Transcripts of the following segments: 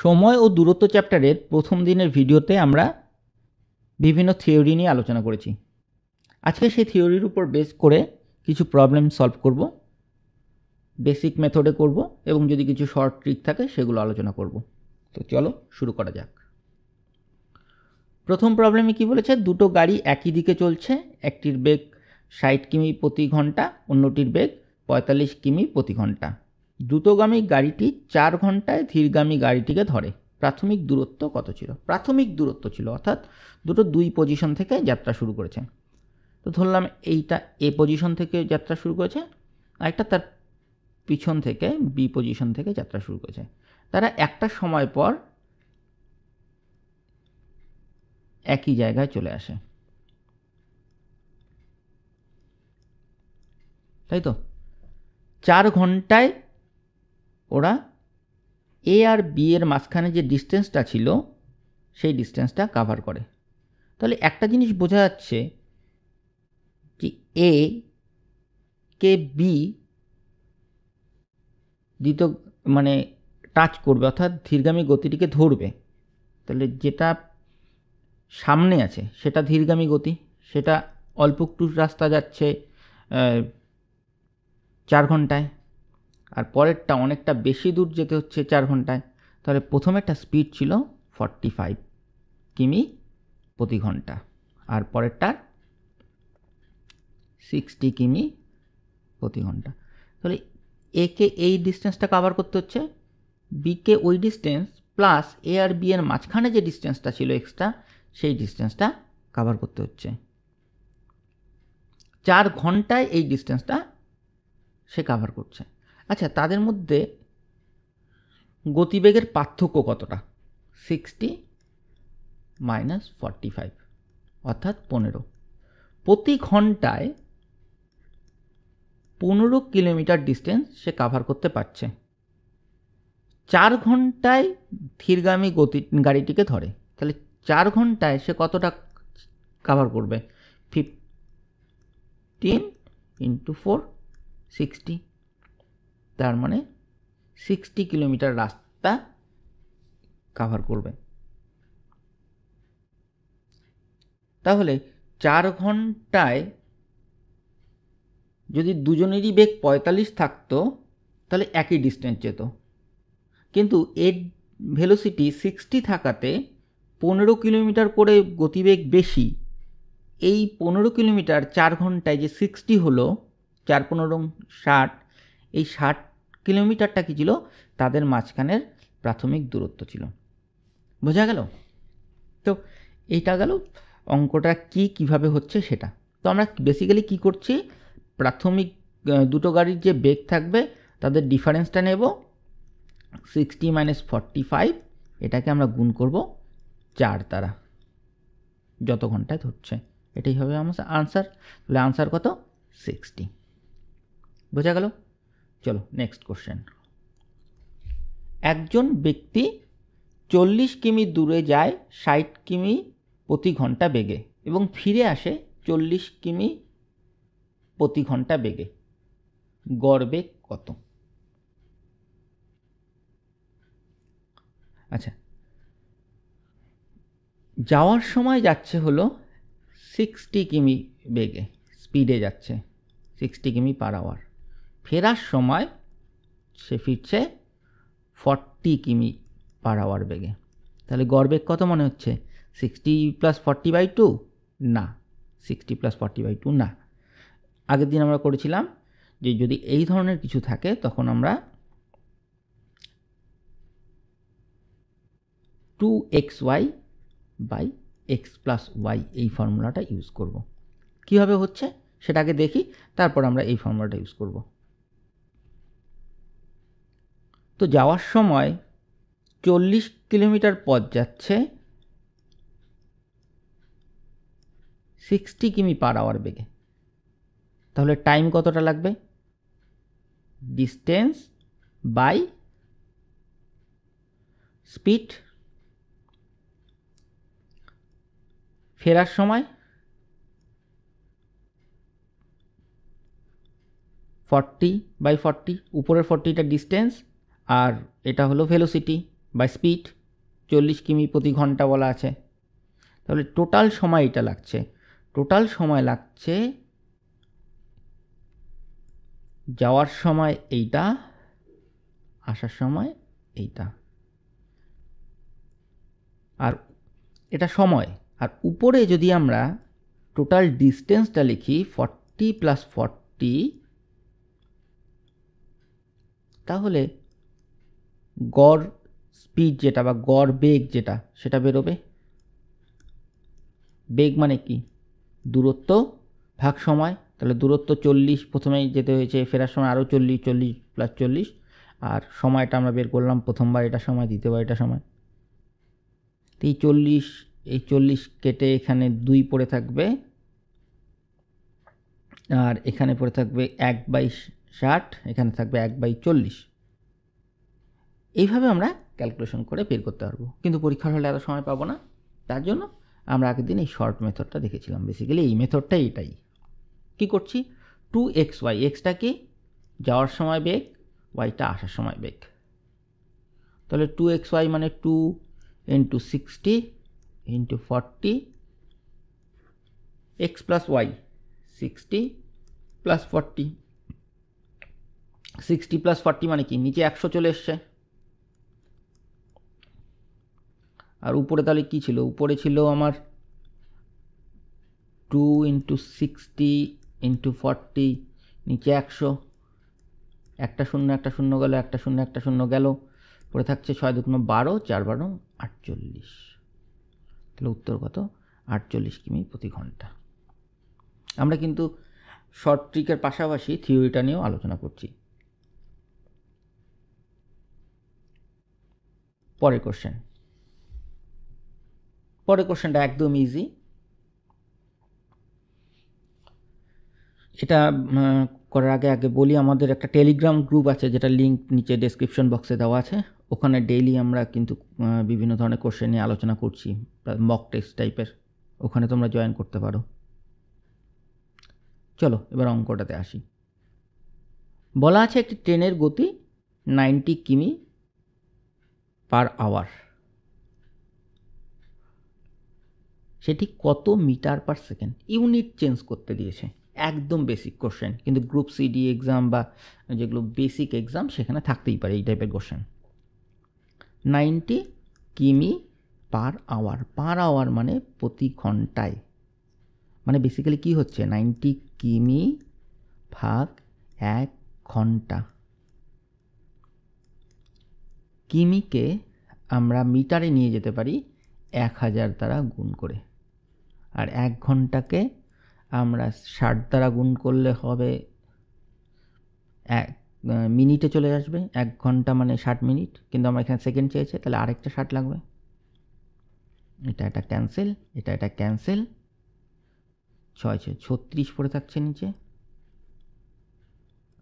সময় ও দূরত্ব চ্যাপ্টারের প্রথম দিনের ভিডিওতে আমরা বিভিন্ন থিওরি নিয়ে আলোচনা করেছি। আজকে সেই থিওরির উপর বেস করে কিছু প্রবলেম সলভ করব, বেসিক মেথডে করব এবং যদি কিছু শর্ট ট্রিক থাকে সেগুলো আলোচনা করব। তো চলো শুরু করা যাক। প্রথম প্রবলেমে কি বলেছে, দুটো গাড়ি একই দিকে চলছে, একটির বেগ 60 কিমি প্রতি ঘন্টা, অন্যটির বেগ 45 কিমি প্রতি ঘন্টা। দ্রুতগামী গাড়িটি 4 ঘন্টায় ধীরগামী গাড়িটিকে ধরে। প্রাথমিক দূরত্ব কত ছিল? প্রাথমিক দূরত্ব ছিল অর্থাৎ দুটো দুই পজিশন থেকে যাত্রা শুরু করেছে। তো ধরলাম এইটা এ পজিশন থেকে যাত্রা শুরু করেছে, আরেকটা তার পিছন থেকে বি পজিশন থেকে যাত্রা শুরু করেছে। তারা একটা সময় পর একই জায়গায় চলে আসে, তাই তো? 4 ঘন্টায় ওরা এ আর বি এর মাঝখানে যে ডিস্টেন্সটা ছিল সেই ডিস্টেন্সটা কাভার করে। তাহলে একটা জিনিস বোঝা যাচ্ছে যে এ কে বি দ্বিতীয় মানে টাচ করবে অর্থাৎ ধীরগামী গতিটিকে ধরবে। তাহলে যেটা সামনে আছে সেটা ধীরগামী গতি, সেটা অল্প একটু রাস্তা যাচ্ছে 4 ঘন্টায়, আর পরেরটা অনেকটা বেশি দূর যেতে হচ্ছে 4 ঘন্টায়। তাহলে প্রথমেরটা স্পিড ছিল 45 কিমি প্রতি ঘন্টা, আর পরেরটা 60 কিমি প্রতি ঘন্টা। তাহলে একে এই ডিস্টেন্সটা কভার করতে হচ্ছে, বিকে ওই ডিস্টেন্স প্লাস এ আর বি এর মাঝখানে যে ডিস্টেন্সটা ছিল এক্সট্রা সেই ডিস্টেন্সটা কভার করতে হচ্ছে। 4 ঘন্টায় এই ডিস্টেন্সটা সে কভার করছে। আচ্ছা, তাদের মধ্যে গতিবেগের পার্থক্য কতটা? 60 মাইনাস 45 অর্থাৎ 15। প্রতি ঘন্টায় 15 কিলোমিটার ডিস্টেন্স সে কভার করতে পারছে। 4 ঘন্টায় ধীরগামী গাড়িটিকে ধরে, তাহলে 4 ঘন্টায় সে কতটা কভার করবে? 15 ইন্টু 4 60, তার মানে 60 কিলোমিটার রাস্তা কভার করবে। তাহলে 4 ঘন্টায় যদি দুজনেরই বেগ 45 থাকতো তাহলে একই ডিস্টেন্স যেত, কিন্তু এর ভেলোসিটি 60 থাকাতে 15 কিলোমিটার করে গতিবেগ বেশি। এই 15 কিলোমিটার 4 ঘন্টায় যে 60 হলো, 4 15 60, এই 60 কিলোমিটারটা কী ছিল? তাদের মাঝখানের প্রাথমিক দূরত্ব ছিল। বোঝা গেল? তো এইটা গেল অঙ্কটা কীভাবে হচ্ছে সেটা। তো আমরা বেসিক্যালি কী করছি, প্রাথমিক দুটো গাড়ির যে বেগ থাকবে তাদের ডিফারেন্সটা নেব, 60 মাইনাস 45, এটাকে আমরা গুণ করব 4 দ্বারা, যত ঘন্টায় ধরছে। এটাই হবে আমার আনসার। তাহলে আনসার কত? 60। বোঝা গেল? চলো নেক্সট কোশ্চেন। একজন ব্যক্তি 40 কিমি দূরে যায় 60 কিমি প্রতি ঘন্টা বেগে এবং ফিরে আসে 40 কিমি প্রতি ঘন্টা বেগে। গড় বেগ কত? আচ্ছা, যাওয়ার সময় যাচ্ছে হলো 60 কিমি বেগে, স্পিডে যাচ্ছে 60 কিমি পার আওয়ার। ফেরার সময় সে ফিরছে 40 কিমি পার আওয়ার বেগে। তাহলে গড় বেগ কত মনে হচ্ছে? 60 প্লাস 40/2? না, 60 প্লাস 40/2 না। আগের দিন আমরা করেছিলাম যে যদি এই ধরনের কিছু থাকে তখন আমরা 2xy/x প্লাস ওয়াই এই ফর্মুলাটা ইউজ করব। কীভাবে হচ্ছে সেটা আগে দেখি, তারপর আমরা এই ফর্মুলাটা ইউজ করব। তো যাওয়ার সময় 40 কিলোমিটার পথ যাচ্ছে 60 কিমি পার আওয়ার বেগে, তাহলে টাইম কতটা লাগবে? Distance by speed. ফেরার সময় 40/40, উপরের 40টা ডিস্টেন্স আর এটা হলো ভেলোসিটি বাই স্পিড 40 কিমি প্রতি ঘন্টা বলা আছে। তাহলে টোটাল সময় এটা লাগছে, টোটাল সময় লাগছে যাওয়ার সময় এইটা, আসার সময় এইটা, আর এটা সময়। আর উপরে যদি আমরা টোটাল ডিস্টেন্সটা লিখি 40 + 40, তাহলে গড় স্পিড যেটা বা গড় বেগ যেটা সেটা বেরোবে। বেগ মানে কি? দূরত্ব ভাগ সময়। তাহলে দূরত্ব 40, প্রথমেই যেতে হয়েছে, ফেরার সময় আরও 40, 40 + 40, আর সময়টা আমরা বের করলাম, প্রথমবার এটা সময়, দ্বিতীয়বার এটা সময়। তো এই 40 কেটে এখানে 2 পড়ে থাকবে, আর এখানে পড়ে থাকবে 1/60, এখানে থাকবে 1/40। এইভাবে আমরা ক্যালকুলেশন করে বের করতে পারবো, কিন্তু পরীক্ষার হলে এত সময় পাবো না। তার জন্য আমরা আগের দিন এই শর্ট মেথডটা দেখেছিলাম। বেসিক্যালি এই মেথডটা এটাই। কি করছি? 2xy, এক্সটা কি? যাওয়ার সময় বেগ, ওয়াইটা আসার সময় বেগ। তাহলে 2xy মানে 2 × 60 × 40, x + y 60 + 40। 60 + 40 মানে কি? নিচে 100 চলে এসছে। আর উপরে তাহলে কি ছিল? উপরে ছিল আমার 2 × 60 × 40, নিচে 100, একটা শূন্য একটা শূন্য গেল, একটা শূন্য একটা শূন্য গেল, পরে থাকছে 6 × 2 = 12, 4 × 12 = 48। তাহলে উত্তর কত? 48 কিমি প্রতি ঘন্টা। আমরা কিন্তু শর্ট ট্রিকের পাশাপাশি থিওরিটা নিয়েও আলোচনা করছি। পরের কোশ্চেনটা একদম ইজি। এটা করার আগে বলি, আমাদের একটা টেলিগ্রাম গ্রুপ আছে, যেটা লিঙ্ক নিচে ডেসক্রিপশন বক্সে দেওয়া আছে। ওখানে ডেইলি আমরা কিন্তু বিভিন্ন ধরনের কোশ্চেন নিয়ে আলোচনা করছি, মক টেস্ট টাইপের। ওখানে তোমরা জয়েন করতে পারো। চলো এবার অঙ্কটাতে আসি। বলা আছে একটি ট্রেনের গতি 90 কিমি/আওয়ার, সেটি কত মিটার/সেকেন্ড? ইউনিট চেঞ্জ করতে দিয়েছে। একদম বেসিক কোশ্চেন, কিন্তু গ্রুপ সিডি এক্সাম বা যেগুলো বেসিক এক্সাম সেখানে থাকতেই পারে এই টাইপের কোশ্চেন। 90 কিমি/আওয়ার, পার আওয়ার মানে প্রতি ঘন্টায়। মানে বেসিক্যালি কি হচ্ছে? 90 কিমি ভাগ 1 ঘন্টা। কিমিকে আমরা মিটারে নিয়ে যেতে পারি 1000 দ্বারা গুণ করে, আর 1 ঘন্টাকে আমরা 60 দ্বারা গুণ করলে হবে মিনিটে চলে আসবে। 1 ঘন্টা মানে 60 মিনিট, কিন্তু আমরা এখানে সেকেন্ড চেয়েছে, তাহলে আরেকটা 60 লাগবে। এটা ক্যান্সেল, এটা ক্যান্সেল, 6 × 36 পড়ে থাকছে নিচে,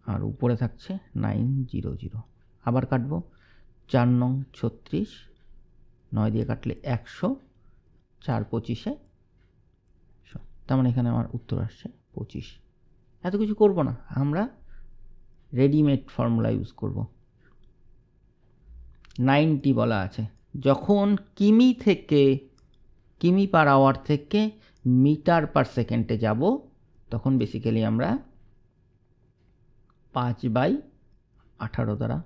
আর উপরে থাকছে 900। আবার কাটবো, 4 নং 36, 9 দিয়ে কাটলে 100, 4 × 25, তার মানে এখানে আমার উত্তর আসছে 25। এত কিছু করব না, আমরা রেডিমেড ফর্মুলা ইউজ করব। 90 বলা আছে, যখন কিমি/আওয়ার থেকে মিটার/সেকেন্ডে যাব, তখন বেসিক্যালি আমরা 5/18 দ্বারা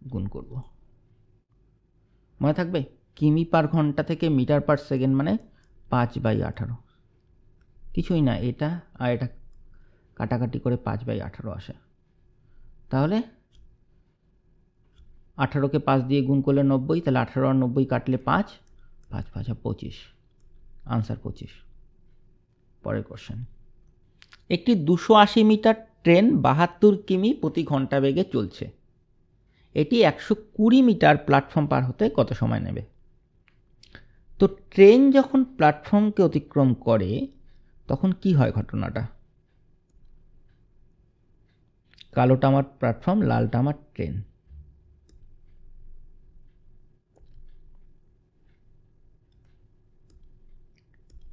গুণ করব। মনে থাকবে? কিমি/ঘন্টা থেকে মিটার/সেকেন্ড মানে 5/18। কিছুই না, এটা আর এটা কাটাকাটি করে 5/18 আসে। তাহলে 18কে 5 দিয়ে গুণ করলে 90, তাহলে 18 আর 90 কাটলে 5, 5 × 5 = 25, আনসার 25। পরের কোশ্চেন। একটি 280 মিটার ট্রেন 72 কিমি প্রতি ঘন্টা বেগে চলছে। এটি 120 মিটার প্ল্যাটফর্ম পার হতে কত সময় নেবে? তো ট্রেন যখন প্ল্যাটফর্মকে অতিক্রম করে তখন কি হয় ঘটনাটা? কালোটা আমার প্ল্যাটফর্ম, লালটা আমার ট্রেন।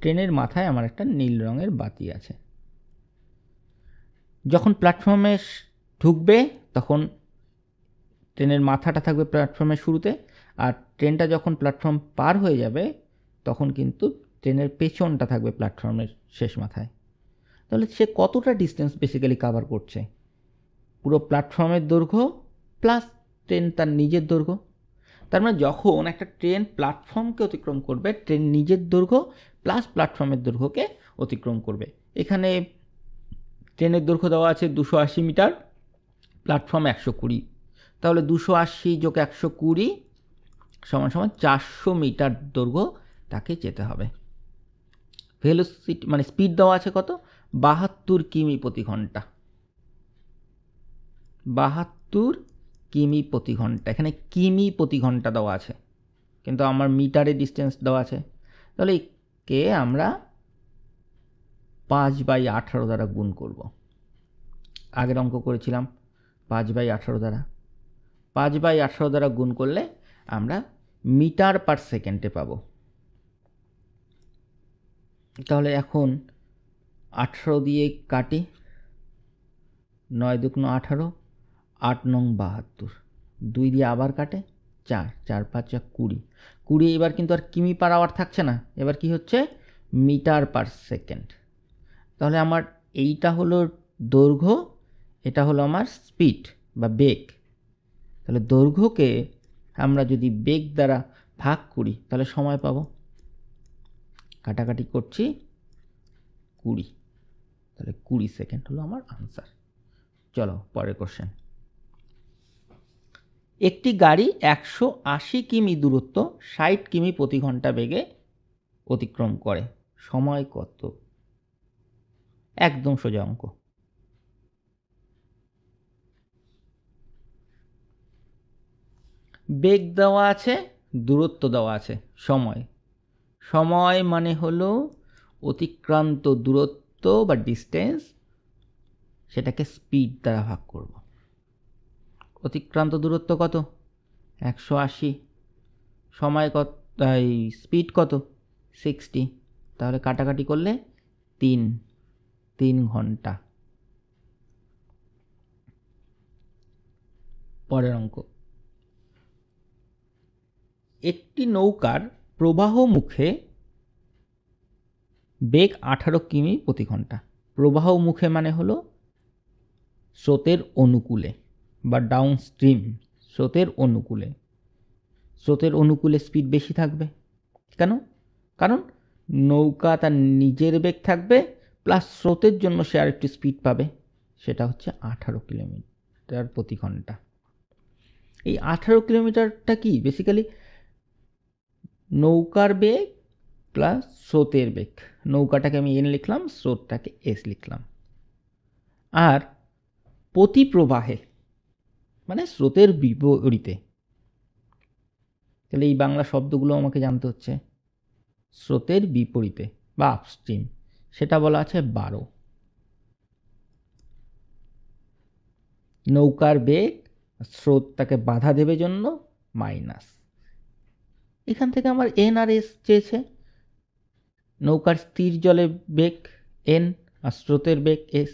ট্রেনের মাথায় আমার একটা নীল রঙের বাতি আছে। যখন প্ল্যাটফর্মে ঢুকবে তখন ট্রেনের মাথাটা থাকবে প্ল্যাটফর্মের শুরুতে, আর ট্রেনটা যখন প্ল্যাটফর্ম পার হয়ে যাবে তখন কিন্তু ট্রেনের পেছনটা থাকবে প্ল্যাটফর্মের শেষ মাথায়। তাহলে সে কতটা ডিস্টেন্স বেসিক্যালি কাভার করছে? পুরো প্ল্যাটফর্মের দৈর্ঘ্য প্লাস ট্রেন তার নিজের দৈর্ঘ্য। তার মানে যখন একটা ট্রেন প্ল্যাটফর্মকে অতিক্রম করবে, ট্রেন নিজের দৈর্ঘ্য প্লাস প্ল্যাটফর্মের দৈর্ঘ্যকে অতিক্রম করবে। এখানে ট্রেনের দৈর্ঘ্য দেওয়া আছে 280 মিটার, প্ল্যাটফর্ম 120, তাহলে 280 যোগ 120 সমান সমান 400 মিটার দৈর্ঘ্য তাকে যেতে হবে। ভেলোসিটি মানে স্পিড দেওয়া আছে কত? 72 কিমি প্রতি ঘন্টা। 72 কিমি প্রতি ঘন্টা। এখানে কিমি প্রতি ঘন্টা দেওয়া আছে, কিন্তু আমার মিটারে ডিস্টেন্স দেওয়া আছে। তাহলে একে আমরা 5/18 দ্বারা গুণ করব। আগের অঙ্ক করেছিলাম 5/18 দ্বারা। 5/18 দ্বারা গুণ করলে আমরা মিটার পার সেকেন্ডে পাবো। তাহলে এখন 18 দিয়ে কাটি, 9 দুগুণ 18, 8 নং 72, 2 দিয়ে আবার কাটে 4, 4 5 20, 20 এবার কিন্তু আর কিমি পার আওয়ার থাকছে না, এবার কি হচ্ছে? Metre per second. তাহলে আমার এইটা হলো দৈর্ঘ্য, এটা হলো আমার স্পিড বা বেগ। তাহলে দৈর্ঘ্যকে আমরা যদি বেগ দ্বারা ভাগ করি তাহলে সময় পাবো। কাটাকাটি করছি 20, তাহলে 20 সেকেন্ড হলো আমার আনসার। চলো পরের কোশ্চেন। একটি গাড়ি 180 কিমি দূরত্ব 60 কিমি প্রতি ঘন্টা বেগে অতিক্রম করে, সময় কত? একদম সোজা অঙ্ক। বেগ দেওয়া আছে, দূরত্ব দেওয়া আছে, সময়। সময় মানে হলো অতিক্রান্ত দূরত্ব বা ডিস্টেন্স, সেটাকে স্পিড দ্বারা ভাগ করব। অতিক্রান্ত দূরত্ব কত? 180, সময় কত, স্পিড কত? 60, তাহলে কাটাকাটি করলে 3 ঘন্টা। পরের অঙ্ক। একটি নৌকার প্রবাহ মুখে বেগ 18 কিমি প্রতি ঘন্টা। প্রবাহ মুখে মানে হলো স্রোতের অনুকূলে বা ডাউন স্ট্রিম, স্রোতের অনুকূলে। স্রোতের অনুকূলে স্পিড বেশি থাকবে। কেন? কারণ নৌকা তার নিজের বেগ থাকবে প্লাস স্রোতের জন্য সে আরেকটু স্পিড পাবে, সেটা হচ্ছে 18 কিলোমিটার প্রতি ঘন্টা। এই 18 কিলোমিটারটা কি? বেসিক্যালি নৌকার বেগ প্লাস স্রোতের বেগ। নৌকাটাকে আমি এন লিখলাম, স্রোতটাকে এস লিখলাম। আর প্রতি প্রবাহে মানে স্রোতের বিপরীতে, তাহলে এই বাংলা শব্দগুলো আমাকে জানতে হচ্ছে। স্রোতের বিপরীতে বা আপস্ট্রিম, সেটা বলা আছে 12। নৌকার বেগ স্রোত তাকে বাধা দেবে জন্য মাইনাস। এখান থেকে আমার এন আর এস চেয়েছে। নৌকার স্থির জলে বেগ এন আর স্রোতের বেগ এস।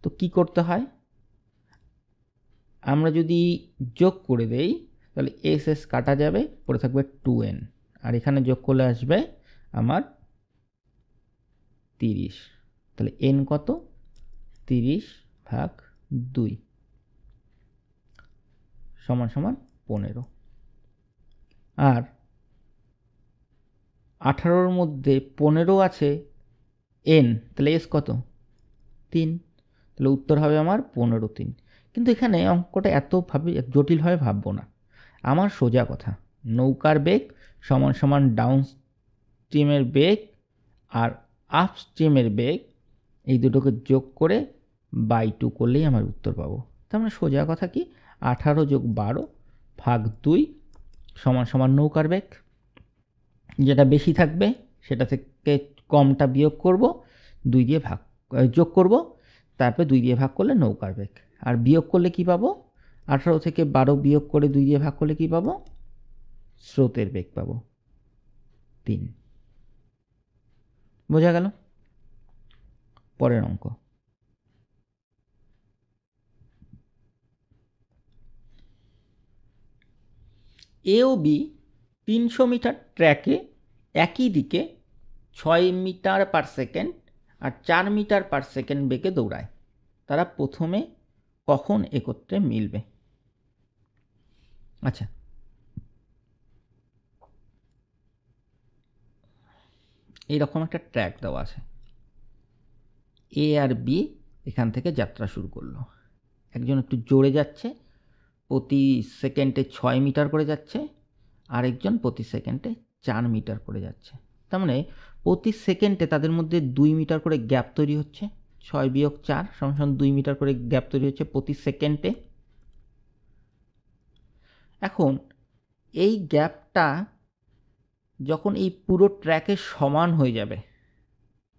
তো কি করতে হয়? আমরা যদি যোগ করে দেই তাহলে এস এস কাটা যাবে, পড়ে থাকবে 2n, আর এখানে যোগ করলে আসবে আমার 30। তাহলে n কত? 30/2 সমান সমান 15। আর 18-র মধ্যে 15 আছে n, তাহলে এস কত? 3, তাহলে উত্তর হবে আমার 15/3। কিন্তু এখানে অঙ্কটা এত জটিলভাবে ভাববো না। আমার সোজা কথা, নৌকার বেগ সমান সমান ডাউন স্ট্রিমের বেগ আর আপ স্ট্রিমের বেগ, এই দুটোকে যোগ করে বাই 2 করলেই আমার উত্তর পাবো। তার মানে সোজা কথা কি, 18 যোগ 12/2 সমান সমান নৌকার বেগ। যেটা বেশি থাকবে সেটা থেকে কমটা বিয়োগ করব, 2 দিয়ে ভাগ যোগ করব, তারপরে 2 দিয়ে ভাগ করলে নৌকার বেগ। আর বিয়োগ করলে কি পাবো? 18 থেকে 12 বিয়োগ করে 2 দিয়ে ভাগ করলে কি পাবো? স্রোতের বেগ পাবো 3। বোঝা গেল? পরের অঙ্ক। এ ও বি 300 মিটার ট্র্যাকে একই দিকে 6 মিটার পার সেকেন্ড আর 4 মিটার পার সেকেন্ড বেগে দৌড়ায়। তারা প্রথমে কখন একত্রে মিলবে? আচ্ছা, এইরকম একটা ট্র্যাক দেওয়া আছে। এ আর বি এখান থেকে যাত্রা শুরু করলো। একজন একটু জোরে যাচ্ছে, প্রতি সেকেন্ডে 6 মিটার করে যাচ্ছে, আরেকজন প্রতি সেকেন্ডে 4 মিটার করে যাচ্ছে। তার মানে প্রতি সেকেন্ডে তাদের মধ্যে 2 মিটার করে গ্যাপ তৈরি হচ্ছে। 6 বিয়োগ 4 সমান 2 মিটার করে গ্যাপ তৈরি হচ্ছে প্রতি সেকেন্ডে। এখন এই গ্যাপটা যখন এই পুরো ট্র্যাকে সমান হয়ে যাবে,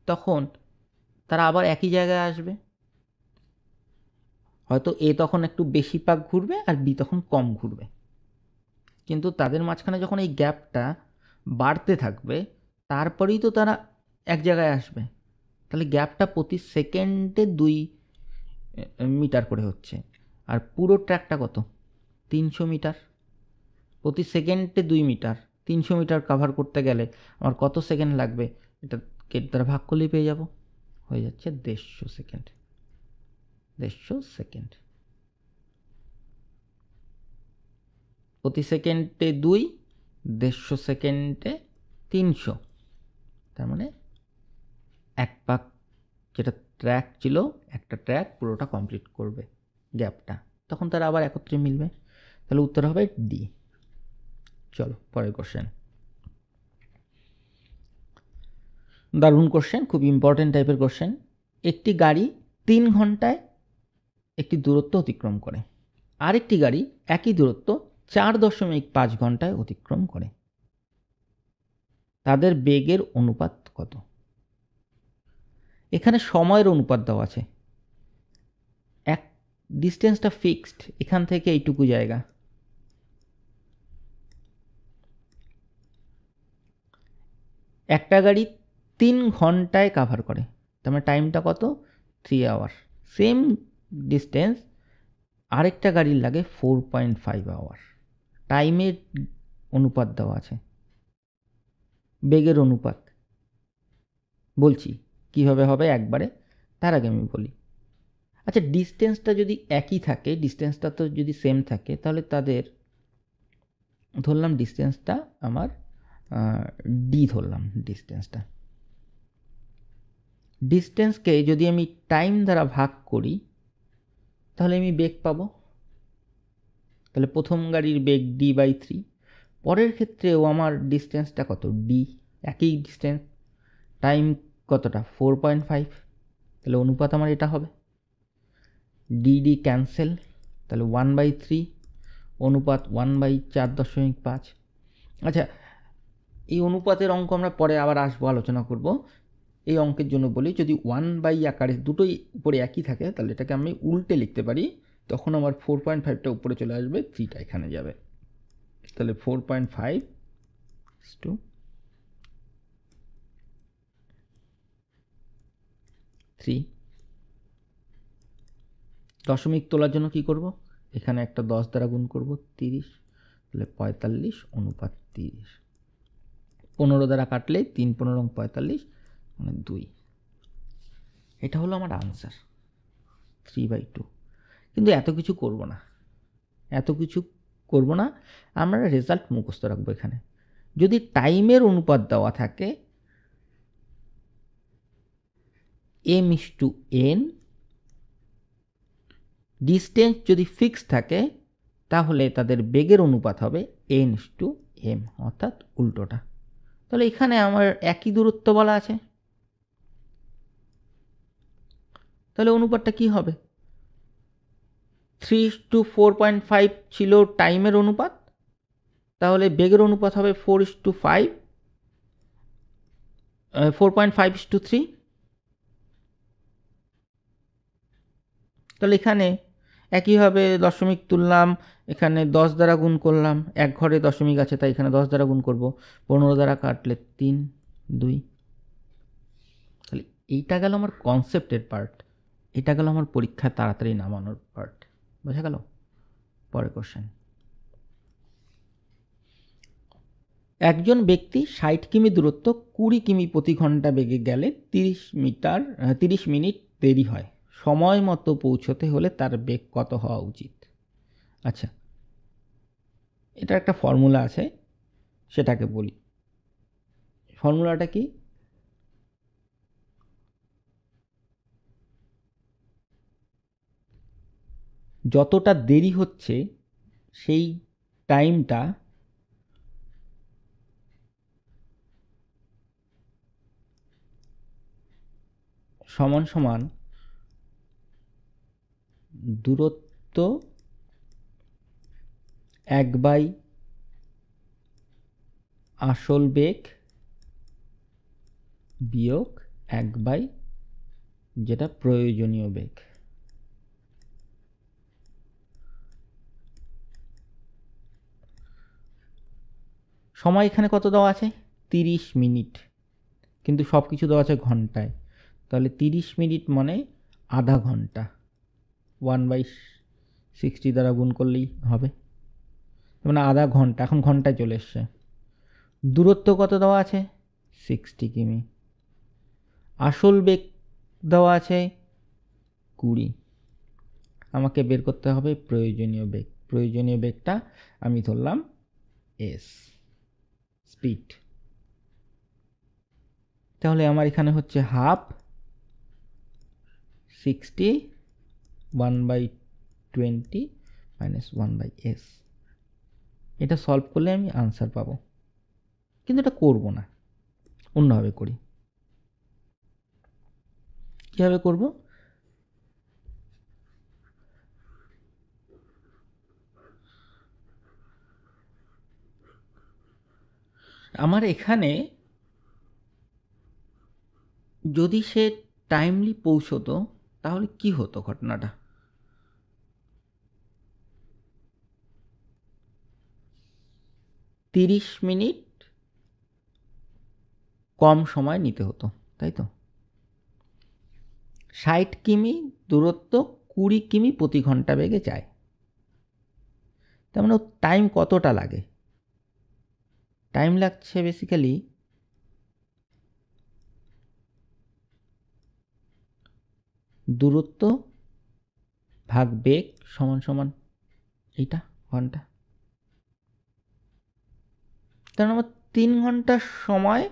তখন তারা আবার একই জায়গায় আসবে। হয়তো এ তখন একটু বেশি পাক ঘুরবে আর বি তখন কম ঘুরবে, কিন্তু তাদের মাঝখানে যখন এই গ্যাপটা বাড়তে থাকবে, তারপরেই তো তারা এক জায়গায় আসবে। তাহলে গ্যাপটা প্রতি সেকেন্ডে 2 মিটার করে হচ্ছে। আর পুরো ট্র্যাকটা কত? 300 মিটার। প্রতি সেকেন্ডে 2 মিটার, 300 মিটার কাভার করতে গেলে আমার কত সেকেন্ড লাগবে? এটাকে দ্বারা ভাগ করলেই পেয়ে যাব। হয়ে যাচ্ছে 150 সেকেন্ড। 150 সেকেন্ড। প্রতি সেকেন্ডে 2, 150 সেকেন্ডে 300। তার মানে এক পাক যেটা ট্র্যাক ছিল, একটা ট্র্যাক পুরোটা কমপ্লিট করবে গ্যাপটা, তখন তারা আবার একত্রে মিলবে। তাহলে উত্তর হবে ডি। চলো পরের কোশ্চেন। দারুণ কোশ্চেন, খুব ইম্পর্টেন্ট টাইপের কোশ্চেন। একটি গাড়ি 3 ঘন্টায় একটি দূরত্ব অতিক্রম করে, আরেকটি গাড়ি একই দূরত্ব 4.5 ঘন্টায় অতিক্রম করে। তাদের বেগের অনুপাত কত? এখানে সময়ের অনুপাত দেওয়া আছে। এক ডিস্টেন্সটা ফিক্সড, এখান থেকে এইটুকু জায়গা। একটা গাড়ি 3 ঘন্টায় কাভার করে, তার মানে টাইমটা কত? 3 আওয়ার। সেম ডিস্টেন্স আরেকটা গাড়ির লাগে 4.5 আওয়ার। টাইমের অনুপাত দেওয়া আছে, বেগের অনুপাত। বলছি কিভাবে হবে একবারে, তার আগে আমি বলি। আচ্ছা, ডিস্টেন্সটা যদি একই থাকে, ডিস্টেন্সটা তো যদি সেম থাকে, তাহলে তাদের ধরলাম ডিস্টেন্সটা আমার ডি ধরলাম। ডিস্টেন্সকে যদি আমি টাইম দ্বারা ভাগ করি, তাহলে আমি বেগ পাবো। তাহলে প্রথম গাড়ির বেগ d/3। পরের ক্ষেত্রেও আমার ডিস্টেন্সটা কত? ডি, একই ডিস্টেন্স, টাইম কতটা? 4.5। তাহলে অনুপাত আমার এটা হবে। ডি ক্যান্সেল, তাহলে 1/3 অনুপাত 1/4.5। আচ্ছা, এই অনুপাতের অঙ্ক আমরা পরে আবার আসবো, আলোচনা করব। এই অঙ্কের জন্য বলি, যদি 1 আকারে দুটোই উপরে একই থাকে, তাহলে এটাকে আমি উল্টে লিখতে পারি। তখন আমার 4.5টা উপরে চলে আসবে, 3টা এখানে যাবে। তাহলে 4.5 টু 3। দশমিক তোলার জন্য কি করব? এখানে একটা 10 দ্বারা গুণ করব, 30। তাহলে 45 অনুপাত 30। 15 দ্বারা কাটলে 3 15 45 মানে 2। এটা হলো আমার আনসার, 3/2। কিন্তু এত কিছু করব না, আমরা রেজাল্ট মুখস্থ রাখবো। এখানে যদি টাইমের অনুপাত দেওয়া থাকে m/n, ডিস্টেন্স যদি ফিক্স থাকে, তাহলে তাদের বেগের অনুপাত হবে n/m, অর্থাৎ উল্টোটা। তাহলে এখানে আমার একই দূরত্ব বলা আছে, তাহলে অনুপাতটা কি হবে? 3:4.5 ছিল টাইমের অনুপাত, তাহলে বেগের অনুপাত হবে 4.5:3। তাহলে এখানে একইভাবে দশমিক তুললাম, এখানে 10 দ্বারা গুণ করলাম, এক ঘরে দশমিক আছে তাই এখানে 10 দ্বারা গুণ করব, 15 দ্বারা কাটলে 3 2। তাহলে এইটা গেল আমার কনসেপ্টের পার্ট, এটা গেল আমার পরীক্ষা তাড়াতাড়ি নামানোর পার্ট। বোঝা গেল? পরের কোশ্চেন। একজন ব্যক্তি 60 কিমি দূরত্ব 20 কিমি প্রতি ঘন্টা বেগে গেলে 30 মিনিট দেরি হয়। সময় মতো পৌঁছতে হলে তার বেগ কত হওয়া উচিত? আচ্ছা, এটা একটা ফর্মুলা আছে, সেটাকে বলি। ফর্মুলাটা কি? যতটা দেরি হচ্ছে সেই টাইমটা সমান সমান দূরত্ব 1/, আসল বেগ বিয়োগ 1/, যেটা প্রয়োজনীয় বেগ। সময় এখানে কত দেওয়া আছে? 30 মিনিট, কিন্তু সব কিছু দেওয়া আছে ঘন্টায়। তাহলে 30 মিনিট মানে আধা ঘন্টা, 1/60 দ্বারা গুণ করলেই হবে, মানে আধা ঘন্টা। এখন ঘন্টায় চলে এসছে। দূরত্ব কত দেওয়া আছে? 60 কিমি। আসল বেগ দেওয়া আছে 20। আমাকে বের করতে হবে প্রয়োজনীয় বেগ। প্রয়োজনীয় বেগটা আমি ধরলাম এস, স্পিড। তাহলে আমার এখানে হচ্ছে হাফ 60 1/20 মাইনাস 1/s। এটা সলভ করলে আমি আনসার পাবো, কিন্তু এটা করব না, অন্যভাবে করি। কীভাবে করব? আমার এখানে যদি সে টাইমলি পৌঁছতো তাহলে কি হতো ঘটনাটা? তিরিশ মিনিট কম সময় নিতে হতো, তাই তো? 60 কিমি দূরত্ব 20 কিমি প্রতি ঘন্টা বেগে যায়, তার মানে টাইম কতটা লাগে? টাইম লাগছে বেসিক্যালি দূরত্ব ভাগ বেগ সমান সমান এইটা ঘন্টা। কারণ আমার 3 ঘন্টা সময়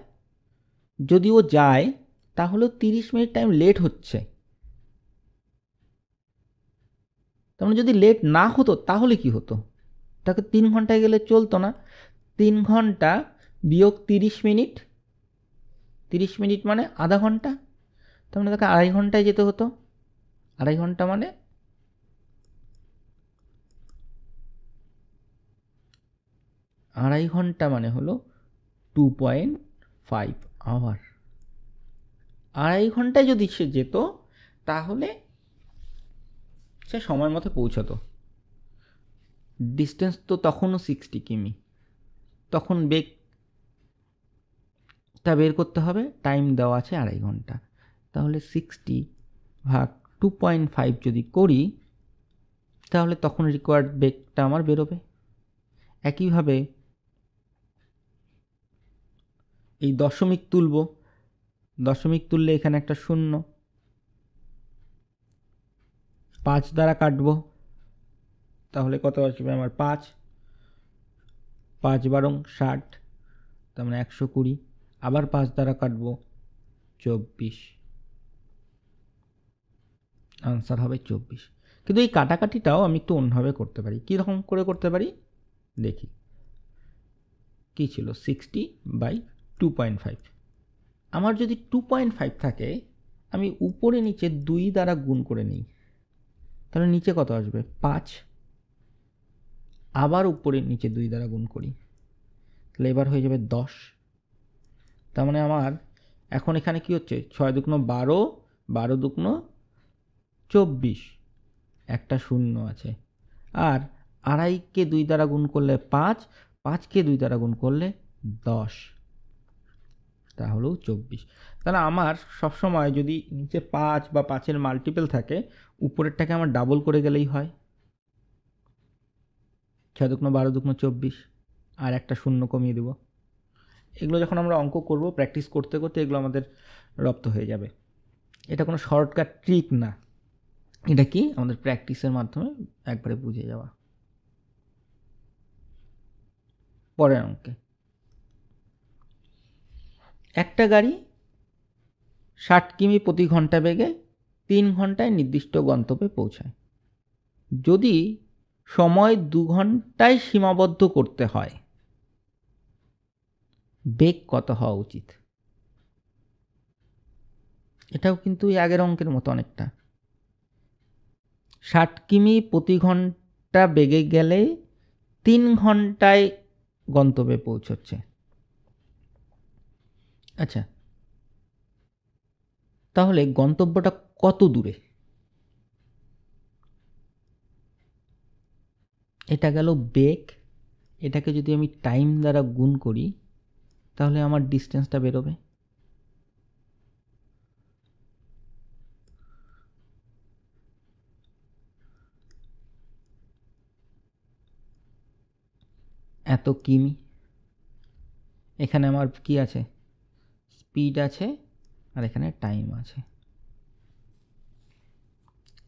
যদি ও যায় তাহলেও 30 মিনিট টাইম লেট হচ্ছে। তার মানে যদি লেট না হতো তাহলে কি হতো? তাকে 3 ঘন্টায় গেলে চলতো না। 3 ঘন্টা বিয়োগ 30 মিনিট, 30 মিনিট মানে আধা ঘন্টা, তার মানে তাকে 2.5 ঘন্টায় যেতে হতো। 2.5 ঘন্টা মানে 2.5 ঘন্টা মানে হলো 2.5 আওয়ার। 2.5 ঘন্টায় যদি সে যেত তাহলে সে সময় মতো পৌঁছাতো। ডিস্টেন্স তো তখনও 60 কিমি। তখন বেগটা বের করতে হবে, টাইম দেওয়া আছে 2.5 ঘন্টা। তাহলে 60 ভাগ 2.5 যদি করি তাহলে তখন রিকোয়ার্ড বেগটা আমার বেরোবে। একইভাবে এই দশমিক তুলব, দশমিক তুললে এখানে একটা শূন্য, 5 দ্বারা কাটবো, তাহলে কত আসবে আমার? 5 5 বারং 60, তার মানে 120। আবার 5 দ্বারা কাটবো, 24। আনসার হবে 24। কিন্তু এই কাটাকাটিটাও আমি একটু অন্যভাবে করতে পারি। কীরকম করে করতে পারি দেখি। কি ছিল? 60/2.5। আমার যদি 2.5 থাকে, আমি উপরে নিচে 2 দ্বারা গুণ করে নিই, তাহলে নিচে কত আসবে? 5। আবার উপরে নিচে 2 দ্বারা গুণ করি, তাহলে এবার হয়ে যাবে 10। তার মানে আমার এখন এখানে কি হচ্ছে? 6 দুগুণ 12, 12 দুগুণ 24, একটা শূন্য আছে। আর 2.5কে 2 দ্বারা গুণ করলে 5, 5কে 2 দ্বারা গুণ করলে 10, তাহলেও 24। তাহলে আমার সবসময় যদি নিচে 5 বা 5-এর মাল্টিপল থাকে, উপরেরটাকে আমার ডাবল করে গেলেই হয়। 6 দুগুণ 12 দুগুণ 24, আর একটা শূন্য কমিয়ে দেব, এগুলো যখন আমরা অঙ্ক করব প্র্যাকটিস করতে করতে এগুলো আমাদের রপ্ত হয়ে যাবে। এটা কোনো শর্টকাট ট্রিক না, এটা কি আমাদের প্র্যাকটিসের মাধ্যমে একবারে বুঝে যাওয়া। পরের অঙ্কে একটা গাড়ি 60 কিমি প্রতি ঘন্টা বেগে 3 ঘন্টায় নির্দিষ্ট গন্তব্যে পৌঁছায়। যদি সময় 2 ঘন্টায় সীমাবদ্ধ করতে হয়, বেগ কত হওয়া উচিত? এটাও কিন্তু আগের অঙ্কের মতো অনেকটা। 60 কিমি প্রতি ঘন্টা বেগে গেলে 3 ঘন্টায় গন্তব্যে পৌঁছচ্ছে। আচ্ছা, তাহলে গন্তব্যটা কত দূরে? এটা গেল বেগ, এটাকে যদি আমি টাইম দ্বারা গুণ করি তাহলে আমার ডিস্টেন্সটা বেরোবে। এত কিমি, এখানে আমার কি আছে, স্পিড আছে, আর এখানে টাইম আছে।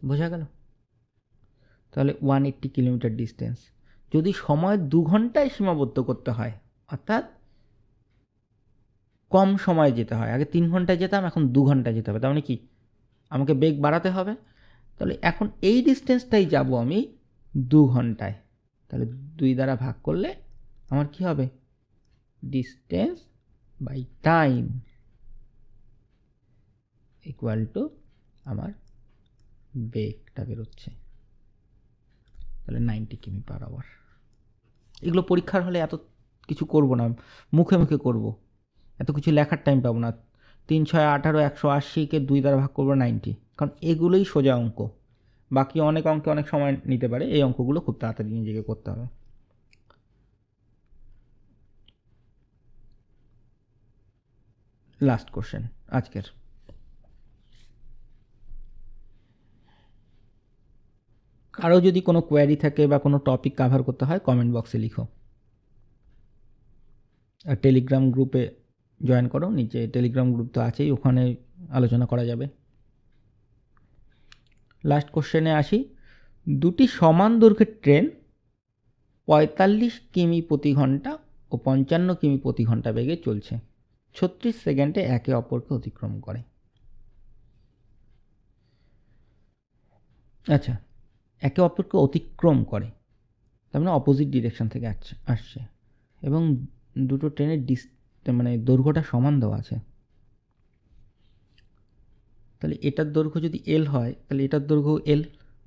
বোঝা গেল? তাহলে 180 কিলোমিটার ডিস্টেন্স যদি সময় 2 ঘন্টায় সীমাবদ্ধ করতে হয়, অর্থাৎ কম সময়ে যেতে হয়, আগে 3 ঘন্টায় যেতাম এখন 2 ঘন্টায় যেতে হবে, তার মানে কি আমাকে বেগ বাড়াতে হবে। তাহলে এখন এই ডিস্টেন্সটাই যাব আমি 2 ঘন্টায়, তাহলে 2 দ্বারা ভাগ করলে আমার কি হবে, distance by time equal to আমার বেগটা বেরোচ্ছে, তাহলে 90 কিমি পার আওয়ার। এগুলো পরীক্ষার হলে এত কিছু করব না, মুখে মুখে করব, এত কিছু লেখার টাইম পাবো না। 3 6 18 180কে 2 দ্বারা ভাগ করবো 90, কারণ এগুলোই সোজা অঙ্ক। বাকি অনেক অঙ্কে অনেক সময় নিতে পারে, এই অঙ্কগুলো খুব তাড়াতাড়ি নিজেকে করতে হবে। লাস্ট কোশ্চেন আজকের। আরও যদি কোনো কোয়ারি থাকে বা কোনো টপিক কাভার করতে হয় কমেন্ট বক্সে লিখো, আর টেলিগ্রাম গ্রুপে জয়েন করো, নিচে টেলিগ্রাম গ্রুপ তো আছেই, ওখানে আলোচনা করা যাবে। লাস্ট কোশ্চেনে আসি। দুটি সমান দৈর্ঘ্যের ট্রেন 45 কিমি প্রতি ঘন্টা ও 55 কিমি প্রতি ঘন্টা বেগে চলছে, 36 সেকেন্ডে একে অপরকে অতিক্রম করে। আচ্ছা, একে অপরকে অতিক্রম করে তার মানে অপোজিট ডিরেকশন থেকে আসছে, এবং দুটো ট্রেনের মানে দৈর্ঘ্যটা সমান দেওয়া আছে। তাহলে এটার দৈর্ঘ্য যদি এল হয় তাহলে এটার দৈর্ঘ্য এল,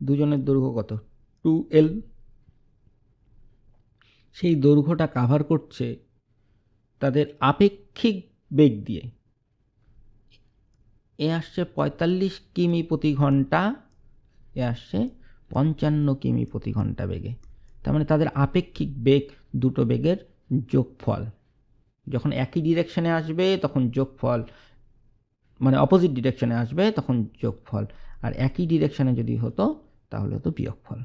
দুজনের দৈর্ঘ্য কত, 2L। সেই দৈর্ঘ্যটা কাভার করছে তাদের আপেক্ষিক বেগ দিয়ে। এ আসছে 45 কিমি প্রতি ঘন্টা, এ আসছে 55 কিমি প্রতি ঘন্টা বেগে, তার মানে তাদের আপেক্ষিক বেগ দুটো বেগের যোগফল। যখন একই ডিরেকশনে আসবে তখন যোগফল, মানে অপোজিট ডিরেকশনে আসবে তখন যোগফল, আর একই ডিরেকশনে যদি হতো তাহলে হতো বিয়োগফল।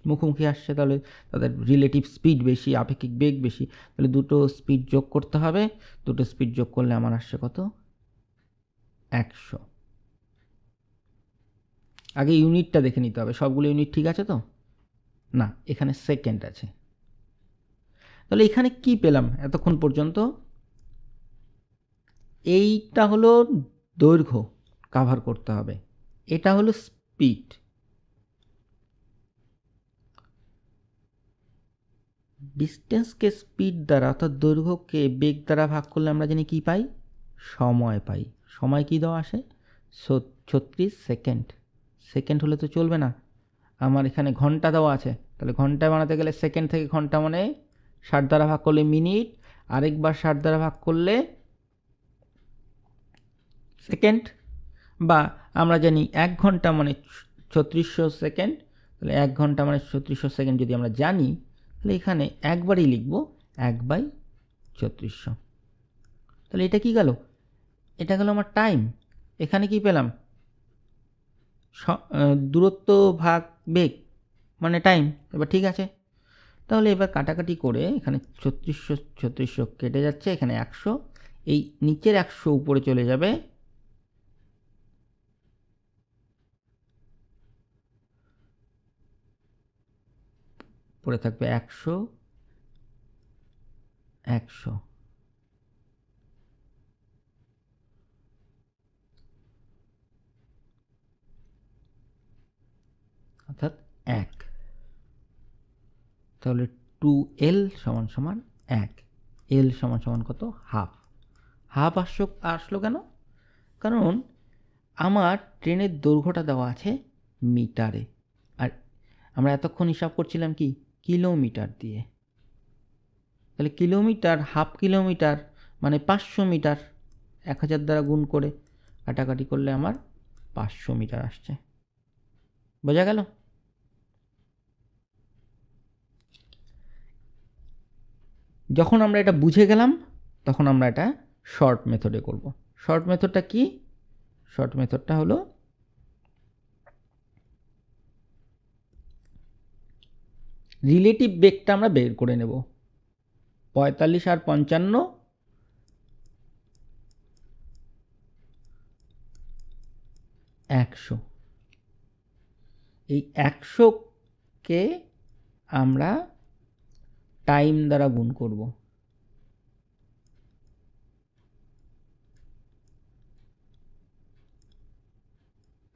মুখোমুখি আসছে তাহলে তাদের রিলেটিভ স্পিড বেশি, আপেক্ষিক বেগ বেশি, তাহলে দুটো স্পিড যোগ করতে হবে, দুটো স্পিড যোগ করলে আমার আসছে কত, 100। আগে ইউনিটটা দেখে নিতে হবে, সবগুলো ইউনিট ঠিক আছে তো, না এখানে সেকেন্ড আছে। তাহলে এখানে কি পেলাম এতক্ষণ পর্যন্ত, এইটা হলো দৈর্ঘ্য কাভার করতে হবে, এটা হলো স্পিড। ডিস্টেন্সকে স্পিড দ্বারা অর্থাৎ দৈর্ঘ্যকে বেগ দ্বারা ভাগ করলে আমরা জানি কি পাই, সময় পাই। সময় কি দেওয়া আসে, 36 সেকেন্ড। সেকেন্ড হলে তো চলবে না, আমার এখানে ঘন্টা দেওয়া আছে, তাহলে ঘন্টায় বানাতে গেলে সেকেন্ড থেকে ঘন্টা মানে 60 দ্বারা ভাগ করলে মিনিট, আরেকবার 60 দ্বারা ভাগ করলে সেকেন্ড, বা আমরা জানি 1 ঘন্টা মানে 3600 সেকেন্ড, তাহলে 1 ঘন্টা মানে 3600 সেকেন্ড যদি আমরা জানি, তাহলে এখানে একবারই লিখব 1/3600। তাহলে এটা কি গেল, এটা গেল আমার টাইম। এখানে কি পেলাম, দূরত্ব ভাগ বেগ মানে টাইম। এবার ঠিক আছে, তাহলে এবার কাটাকাটি করে এখানে 3600 কেটে যাচ্ছে, এখানে 100, এই নিচের 100 উপরে চলে যাবে, পড়ে থাকবে 100, 100, অর্থাৎ 1। তাহলে 2L সমান সমান 1, L সমান সমান কত? হাফ। হাফ আসলো কেন? কারণ আমার ট্রেনের দৈর্ঘ্যটা দেওয়া আছে মিটারে, আর আমরা এতক্ষণ হিসাব করছিলাম কি কিলোমিটার দিয়ে। তাহলে কিলোমিটার, হাফ কিলোমিটার মানে 500 মিটার, 1000 দ্বারা গুণ করে কাটাকাটি করলে আমার 500 মিটার আসছে। বোঝা গেল? যখন আমরা এটা বুঝে গেলাম তখন আমরা এটা শর্ট মেথডে করব। শর্ট মেথডটা কি? শর্ট মেথডটা হলো রিলেটিভ বেগটা আমরা বের করে নেব। 45 আর 55, 100, এই 100কে আমরা টাইম দ্বারা গুণ করব।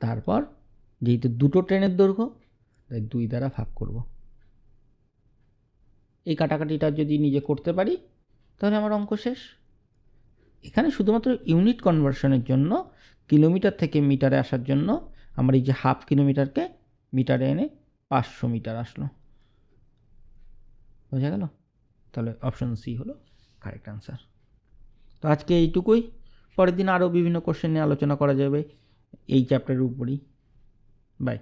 তারপর যেহেতু দুটো ট্রেনের দৈর্ঘ্য তাই 2 দ্বারা ভাগ করব। এই কাটাকাটিটা যদি নিজে করতে পারি তাহলে আমার অঙ্ক শেষ। এখানে শুধুমাত্র ইউনিট কনভার্সনের জন্য, কিলোমিটার থেকে মিটারে আসার জন্য আমার এই যে হাফ কিলোমিটারকে মিটারে এনে 500 মিটার আসলো। বোঝা গেল? তাহলে অপশন সি হলো কারেক্ট আনসার। তো আজকে এইটুকুই, পরের দিন আরও বিভিন্ন কোশ্চেন নিয়ে আলোচনা করা যাবে এই চ্যাপ্টারের উপরই। বাই।